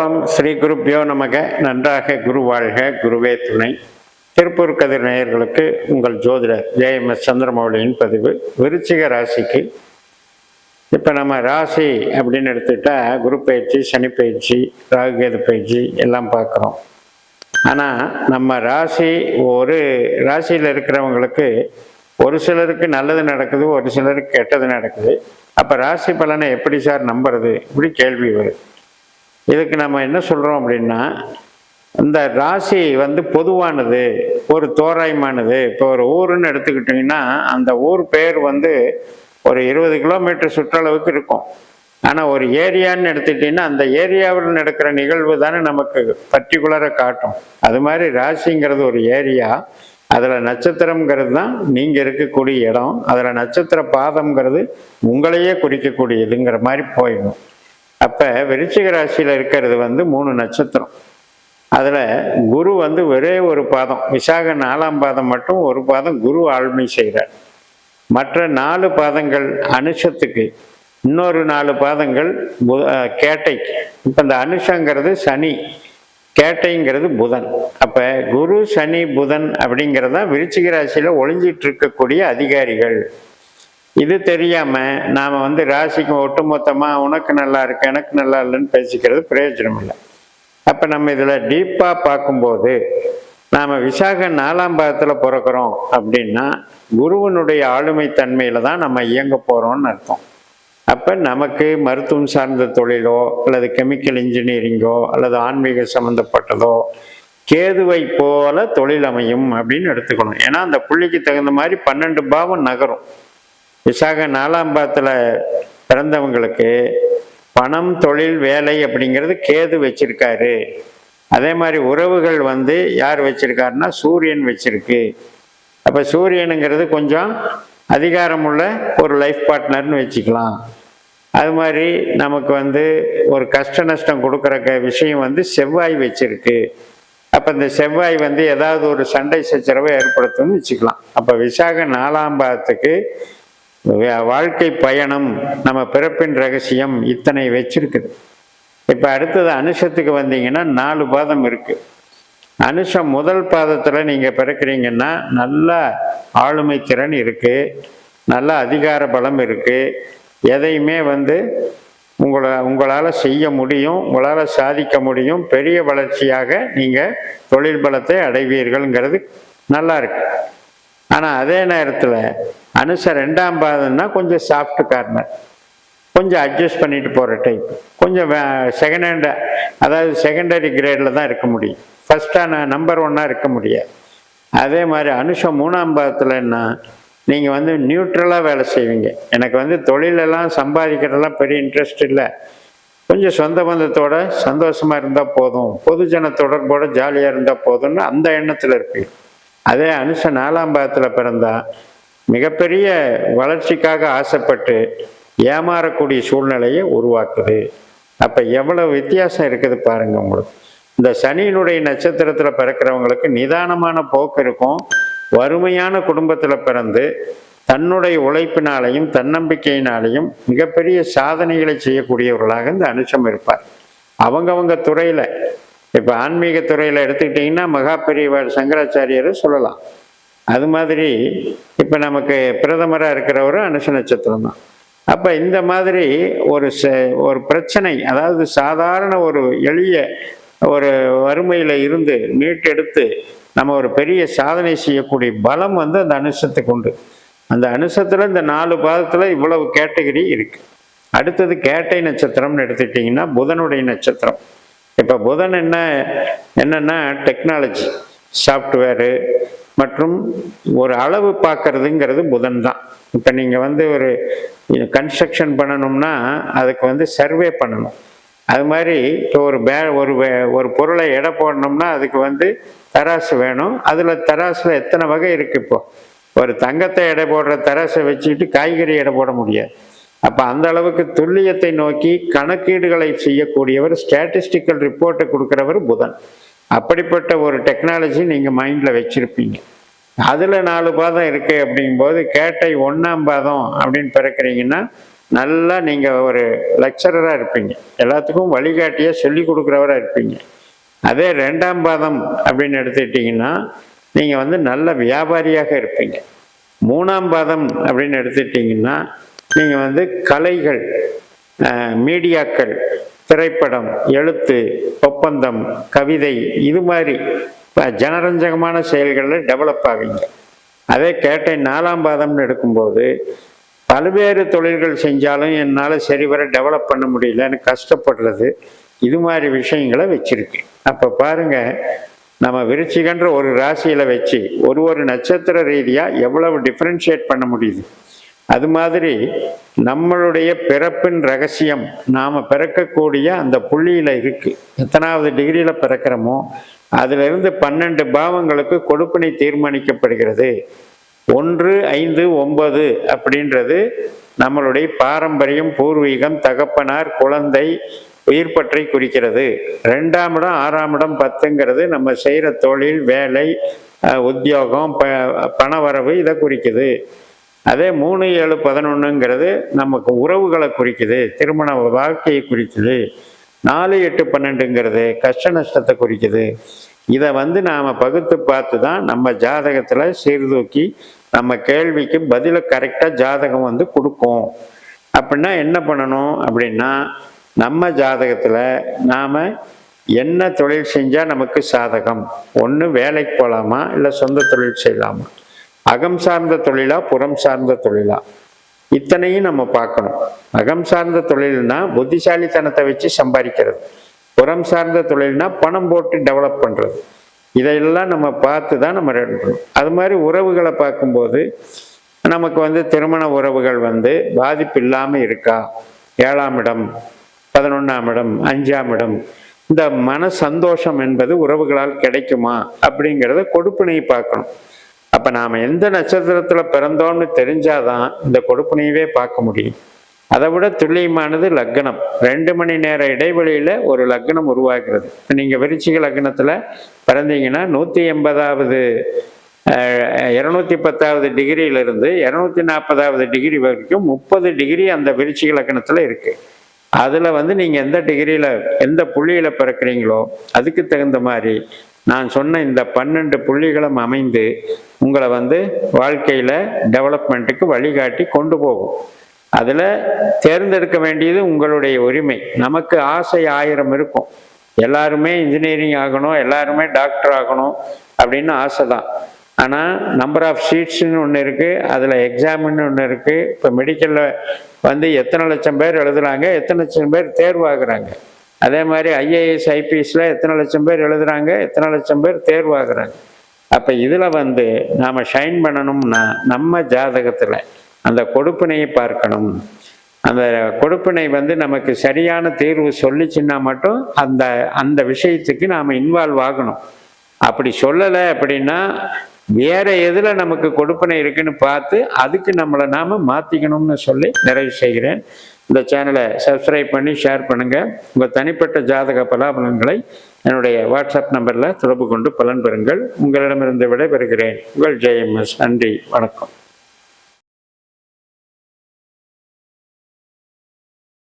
ஓம் ஸ்ரீ குருப்யோ நமக. நன்றாக குரு வாழ்க, குருவே துணை. திருப்பூர் கதிர் நேயர்களுக்கு உங்கள் ஜோதிடர் JMS சந்திரமௌலியின் பதிவு. விருச்சிக ராசிக்கு இப்போ நம்ம ராசி அப்படின்னு எடுத்துக்கிட்டா குரு பயிற்சி, சனி பயிற்சி, ராகுகேது பயிற்சி எல்லாம் பார்க்குறோம். ஆனால் நம்ம ராசி, ஒரு ராசியில் இருக்கிறவங்களுக்கு ஒரு சிலருக்கு நல்லது நடக்குது, ஒரு சிலருக்கு கெட்டது நடக்குது. அப்போ ராசி பலனை எப்படி சார் நம்புறது, இப்படி கேள்வி வருது. இதுக்கு நம்ம என்ன சொல்கிறோம் அப்படின்னா, இந்த ராசி பொதுவானது, ஒரு தோராயமானது. இப்போ ஒரு ஊருன்னு எடுத்துக்கிட்டிங்கன்னா அந்த ஊர் பேர் ஒரு 20 கிலோமீட்டர் சுற்றளவுக்கு இருக்கும். ஆனால் ஒரு ஏரியான்னு எடுத்துக்கிட்டிங்கன்னா அந்த ஏரியாவில் நடக்கிற நிகழ்வு தானே நமக்கு பர்டிகுலராக காட்டும். அது மாதிரி ராசிங்கிறது ஒரு ஏரியா. அதில் நட்சத்திரங்கிறது தான் நீங்கள் இருக்கக்கூடிய இடம். அதில் நட்சத்திர பாதம்ங்கிறது உங்களையே குறிக்கக்கூடியதுங்கிற மாதிரி போயிடும். அப்போ விருச்சிக ராசியில் இருக்கிறது 3 நட்சத்திரம். அதில் குரு ஒரே ஒரு பாதம், விசாக 4ஆம் பாதம் மட்டும் ஒரு பாதம் குரு ஆளுமை செய்கிறார். மற்ற 4 பாதங்கள் அனுஷத்துக்கு, இன்னொரு 4 பாதங்கள் கேட்டைக்கு. இப்போ இந்த அனுஷங்கிறது சனி, கேட்டைங்கிறது புதன். அப்போ குரு சனி புதன் அப்படிங்கிறதா விருச்சிக ராசியில் ஒளிஞ்சிட்டு இருக்கக்கூடிய அதிகாரிகள். இது தெரியாமல் நாம் ராசிக்கு ஒட்டுமொத்தமாக உனக்கு நல்லா இருக்கு, எனக்கு நல்லா இல்லைன்னு பேசிக்கிறது பிரயோஜனம் இல்லை. அப்போ நம்ம இதில் டீப்பாக பார்க்கும்போது நாம் விசாக 4ஆம் பாதத்தில் பிறக்கிறோம் அப்படின்னா குருவனுடைய ஆளுமை தன்மையில் தான் நம்ம இயங்க போகிறோம்னு அர்த்தம். அப்போ நமக்கு மருத்துவம் சார்ந்த தொழிலோ அல்லது கெமிக்கல் இன்ஜினியரிங்கோ அல்லது ஆன்மீக சம்மந்தப்பட்டதோ கேதுவை போல தொழில் அமையும் அப்படின்னு எடுத்துக்கணும். ஏன்னா அந்த புள்ளிக்கு தகுந்த மாதிரி 12 பாவம் நகரும். விசாக 4ஆம் பாதத்தில் பிறந்தவங்களுக்கு பணம், தொழில், வேலை அப்படிங்கிறது கேது வச்சிருக்காரு. அதே மாதிரி உறவுகள் யார் வச்சிருக்காருன்னா சூரியன் வச்சிருக்கு. அப்போ சூரியனுங்கிறது கொஞ்சம் அதிகாரமுள்ள ஒரு லைஃப் பார்ட்னர்னு வச்சுக்கலாம். அது மாதிரி நமக்கு ஒரு கஷ்ட நஷ்டம் கொடுக்குற விஷயம் செவ்வாய் வச்சிருக்கு. அப்போ இந்த செவ்வாய் ஏதாவது ஒரு சண்டை சச்சரவை ஏற்படுத்தும்னு வச்சுக்கலாம். அப்போ விசாக 4ஆம் பாதத்துக்கு வாழ்க்கை பயணம், நம்ம பிறப்பின் ரகசியம் இத்தனை வச்சிருக்குது. இப்போ அடுத்தது அனுஷத்துக்கு வந்தீங்கன்னா 4 பாதம் இருக்குது. அனுஷம் முதல் பாதத்தில் நீங்கள் பிறக்கிறீங்கன்னா நல்ல ஆளுமை திறன் இருக்குது, நல்ல அதிகார பலம் இருக்குது. எதையுமே உங்களால் செய்ய முடியும், உங்களால் சாதிக்க முடியும். பெரிய வளர்ச்சியாக நீங்கள் தொழில் பலத்தை அடைவீர்கள்ங்கிறது நல்லா இருக்கு. ஆனால் அதே நேரத்தில் அனுஷ 2ஆம் பாதம்னா கொஞ்சம் சாஃப்ட் கார்னர், கொஞ்சம் அட்ஜஸ்ட் பண்ணிட்டு போகிற டைப், கொஞ்சம் செகண்ட் ஹேண்டு, அதாவது செகண்டரி கிரேடில் தான் இருக்க முடியும், ஃபஸ்ட்டாக நம்பர் 1 இருக்க முடியாது. அதே மாதிரி அனுஷம் 3ஆம் பாதத்தில்னா நீங்கள் நியூட்ரலாக வேலை செய்வீங்க. எனக்கு தொழிலெல்லாம் சம்பாதிக்கிறதெல்லாம் பெரிய இன்ட்ரெஸ்ட் இல்லை, கொஞ்சம் சொந்த பந்தத்தோட சந்தோஷமாக இருந்தால் போதும், பொதுஜன தொடர்போட ஜாலியாக இருந்தால் போதும்னு அந்த எண்ணத்தில் இருப்பீங்க. அதே அனுஷ 4ஆம் பாதத்தில் பிறந்தால் மிகப்பெரிய வளர்ச்சிக்காக ஆசைப்பட்டு ஏமாறக்கூடிய சூழ்நிலையை உருவாக்குது. அப்போ எவ்வளோ வித்தியாசம் இருக்குது பாருங்க. உங்களுக்கு இந்த சனியினுடைய நட்சத்திரத்தில் பிறக்கிறவங்களுக்கு நிதானமான போக்கு இருக்கும். வறுமையான குடும்பத்தில் பிறந்து தன்னுடைய உழைப்பினாலையும் தன்னம்பிக்கையினாலையும் மிகப்பெரிய சாதனைகளை செய்யக்கூடியவர்களாக இந்த அனுஷம் இருப்பார். அவங்கவங்க துறையில், இப்போ ஆன்மீக துறையில் எடுத்துக்கிட்டிங்கன்னா மகா பெரியவர் சங்கராச்சாரியரை சொல்லலாம். அது மாதிரி இப்போ நமக்கு பிரதமராக இருக்கிறவரும் அனுஷ நட்சத்திரம் தான். அப்போ இந்த மாதிரி ஒரு பிரச்சனை, அதாவது சாதாரண ஒரு எளிய ஒரு வறுமையில் இருந்து மீட்டெடுத்து நம்ம ஒரு பெரிய சாதனை செய்யக்கூடிய பலம் அந்த அனுஷத்துக்கு உண்டு. அந்த அனுஷத்தில் இந்த 4 பாதத்தில் இவ்வளவு கேட்டகரி இருக்குது. அடுத்தது கேட்டை நட்சத்திரம்னு எடுத்துக்கிட்டிங்கன்னா புதனுடைய நட்சத்திரம். இப்போ புதன் என்னன்னா டெக்னாலஜி, சாஃப்ட்வேரு மற்றும் ஒரு அளவு பார்க்கறதுங்கிறது புதன் தான். இப்போ நீங்கள் ஒரு கன்ஸ்ட்ரக்ஷன் பண்ணணும்னா அதுக்கு சர்வே பண்ணணும். அது மாதிரி இப்போ ஒரு பொருளை எடை போடணும்னா அதுக்கு தராசு வேணும். அதில் தராசில் எத்தனை வகை இருக்குது. இப்போ ஒரு தங்கத்தை எடை போடுற தராசை வச்சுக்கிட்டு காய்கறி எடை போட முடியாது. அப்போ அந்த அளவுக்கு துல்லியத்தை நோக்கி கணக்கீடுகளை செய்யக்கூடியவர், ஸ்டாட்டிஸ்டிக்கல் ரிப்போர்ட்டை கொடுக்குறவர் புதன். அப்படிப்பட்ட ஒரு டெக்னாலஜி நீங்கள் மைண்டில் வச்சுருப்பீங்க. அதில் 4 பாதம் இருக்குது அப்படிங்கும்போது கேட்டை 1ஆம் பாதம் அப்படின்னு பிறக்கிறீங்கன்னா நல்லா நீங்கள் ஒரு லெக்சரராக இருப்பீங்க, எல்லாத்துக்கும் வழிகாட்டியாக சொல்லி கொடுக்குறவராக இருப்பீங்க. அதே 2ஆம் பாதம் அப்படின்னு எடுத்துக்கிட்டிங்கன்னா நீங்கள் வந்து நல்ல வியாபாரியாக இருப்பீங்க. 3ஆம் பாதம் அப்படின்னு எடுத்துக்கிட்டிங்கன்னா நீங்கள் வந்து கலைகள், மீடியாக்கள், திரைப்படம், எழுத்து, ஒப்பந்தம், கவிதை, இது மாதிரி ஜனரஞ்சகமான செயல்களில் டெவலப் ஆவீங்க. அதே கேட்டை 4ஆம் பாதம்னு எடுக்கும்போது பல்வேறு தொழில்கள் செஞ்சாலும் என்னால் சரிவர டெவலப் பண்ண முடியலன்னு கஷ்டப்படுறது, இது மாதிரி விஷயங்களை வச்சிருக்கு. அப்போ பாருங்கள், நம்ம விருச்சிகன்ற ஒரு ராசியில் வச்சு ஒரு நட்சத்திர ரீதியாக எவ்வளவு டிஃப்ரென்ஷியேட் பண்ண முடியுது. அது மாதிரி நம்மளுடைய பிறப்பின் ரகசியம் நாம் பிறக்கக்கூடிய அந்த புள்ளியில் இருக்குது. எத்தனாவது டிகிரியில் பிறக்கிறோமோ அதிலிருந்து 12 பாவங்களுக்கு கொடுப்பினை தீர்மானிக்கப்படுகிறது. 1, 5, 9 அப்படின்றது நம்மளுடைய பாரம்பரியம், பூர்வீகம், தகப்பனார், குழந்தை, உயிர் பற்றை குறிக்கிறது. 2ஆம் இடம் 6ஆம் இடம் 10ங்கிறது நம்ம செய்கிற தொழில், வேலை, உத்தியோகம், பணவரவு, இதை குறிக்குது. அதே 3, 7, 11ங்கிறது நமக்கு உறவுகளை குறிக்குது, திருமண வாழ்க்கையை குறிக்குது. 4, 8, 12ங்கிறது கஷ்ட நஷ்டத்தை குறிக்குது. இதை வந்து நாம் பகுத்து பார்த்து தான் நம்ம ஜாதகத்தில் சீர்தூக்கி நம்ம கேள்விக்கு பதிலை கரெக்டாக ஜாதகம் வந்து கொடுக்கும். அப்படின்னா என்ன பண்ணணும் அப்படின்னா, நம்ம ஜாதகத்தில் நாம் என்ன தொழில் செஞ்சால் நமக்கு சாதகம், ஒன்று வேலைக்கு போகலாமா இல்லை சொந்த தொழில் செய்யலாமா, அகம் சார்ந்த தொழிலா புறம் சார்ந்த தொழிலா, இத்தனையும் நம்ம பார்க்கணும். அகம் சார்ந்த தொழில்னா புத்திசாலித்தனத்தை வச்சு சம்பாதிக்கிறது, புறம் சார்ந்த தொழில்னா பணம் போட்டு டெவலப் பண்ணுறது. இதையெல்லாம் நம்ம பார்த்து தான் நம்ம ரெடி பண்ணணும். அது மாதிரி உறவுகளை பார்க்கும்போது நமக்கு வந்து திருமண உறவுகள் வந்து பாதிப்பு இல்லாமல் இருக்கா, 7ஆம் இடம், 11ஆம் இடம், 5ஆம் இடம், இந்த மன சந்தோஷம் என்பது உறவுகளால் கிடைக்குமா அப்படிங்கிறத கொடுப்பினையை பார்க்கணும். அப்போ நாம் எந்த நட்சத்திரத்தில் பிறந்தோம்னு தெரிஞ்சாதான் இந்த கொடுப்பினையவே பார்க்க முடியும். அதை விட துல்லியமானது லக்னம். 2 மணி நேர இடைவெளியில் ஒரு லக்னம் உருவாகிறது. நீங்கள் விருச்சிக லக்னத்தில் பிறந்தீங்கன்னா 180வது 210வது டிகிரியிலிருந்து 240வது டிகிரி வரைக்கும் 30 டிகிரி அந்த விருச்சிக லக்னத்தில் இருக்குது. அதில் வந்து நீங்கள் எந்த டிகிரியில் எந்த புள்ளியில் பிறக்கிறீங்களோ அதுக்கு தகுந்த மாதிரி நான் சொன்ன இந்த 12 புள்ளிகளும் அமைந்து உங்களை வந்து வாழ்க்கையில் டெவலப்மெண்ட்டுக்கு வழிகாட்டி கொண்டு போகும். அதில் தேர்ந்தெடுக்க வேண்டியது உங்களுடைய உரிமை. நமக்கு ஆசை 1000 இருக்கும். எல்லாருமே இன்ஜினியரிங் ஆகணும், எல்லாருமே டாக்டர் ஆகணும் அப்படின்னு ஆசை தான். ஆனால் நம்பர் ஆஃப் சீட்ஸ்ன்னு ஒன்று இருக்குது, அதில் எக்ஸாம்னு ஒன்று இருக்குது. இப்போ மெடிக்கலில் வந்து எத்தனை லட்சம் பேர் எழுதுகிறாங்க, எத்தனை லட்சம் பேர் தேர்வாகிறாங்க. அதே மாதிரி IAS IPSல எத்தனை லட்சம் பேர் எழுதுகிறாங்க, எத்தனை லட்சம் பேர் தேர்வாகிறாங்க. அப்போ இதில் வந்து நாம் ஷைன் பண்ணணும்னா நம்ம ஜாதகத்தில் அந்த கொடுப்பினையை பார்க்கணும். அந்த கொடுப்பினை வந்து நமக்கு சரியான தீர்வு சொல்லிச்சுன்னா மட்டும் அந்த விஷயத்துக்கு நாம் இன்வால்வ் ஆகணும். அப்படி சொல்லலை அப்படின்னா வேற எதில் நமக்கு கொடுப்பினை இருக்குன்னு பார்த்து அதுக்கு நம்மளை நாம் மாற்றிக்கணும்னு சொல்லி நிறைவு செய்கிறேன். இந்த சேனலை சப்ஸ்கிரைப் பண்ணி ஷேர் பண்ணுங்கள். உங்கள் தனிப்பட்ட ஜாதக பலாபலன்களை என்னுடைய வாட்ஸ்அப் நம்பரில் தொடர்பு கொண்டு பலன் பெறுங்கள். உங்களிடமிருந்து விடைபெறுகிறேன். உங்கள் JMS. நன்றி, வணக்கம்.